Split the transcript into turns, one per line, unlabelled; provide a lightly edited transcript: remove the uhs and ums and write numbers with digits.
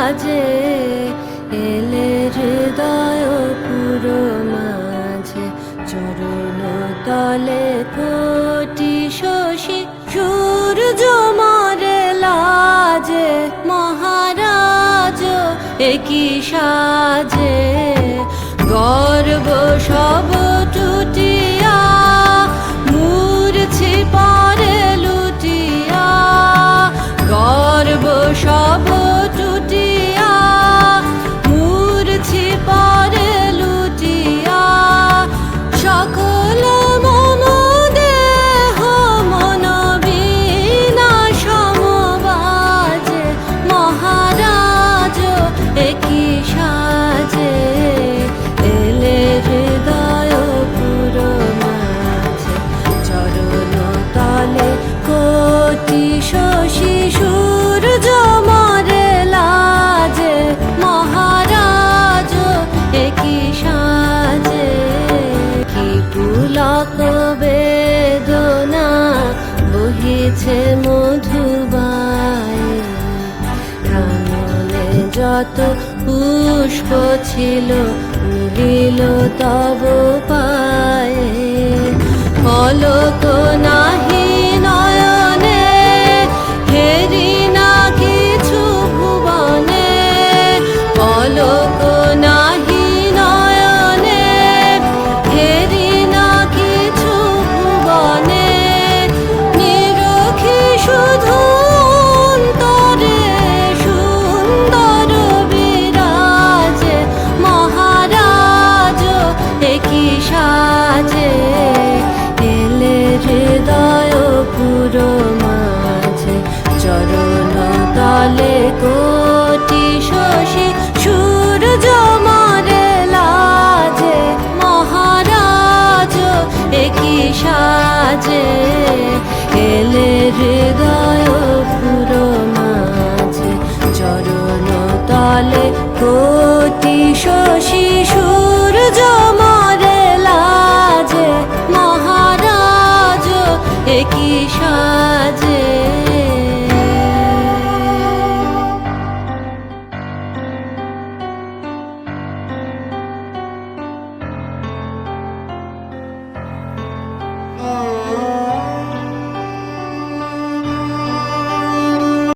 সাজে এলে হৃদয় পুরো মাঝে চরণ তলে কোটি শশী সূর্য মারে লাজে মহারাজ একই সাজে গর্ব সব টুটিয়া মূর্ছি পরে লুটিয়া গর্ব সব টুটিয়া মূর্ছি পরে লুটিয়া সকল মম দেহ মন বিনা সমবাজে মহারাজ একই সাজে এলে হৃদয় পুরো মাঝে চরণ তলে কোটি শশী সূর্য মারে লাজে মহারাজ একই সাজে কি পুলক বেদনা বহিছে মধুবায়ে কাননে যত পুষ্প ছিল মিলিল তব পায়ে পলক নাহি নয়নে হেরি না কিছু ভুবনে পলক নাহি নয়নে হেরি না কিছু ভুবনে নিরখি শুধু অন্তরে সুন্দর বিরাজে মহারাজ একই সাজে এলে হৃদয় পুরো মাঝে চরণ তলে কোটি শশী সূর্য মারে লাজে মহারাজ একই সাজে এলে হৃদয় পুরো মাঝে চরণ তলে কোটি শশী সূর্য মারে লাজে মহারাজ একই সাজে।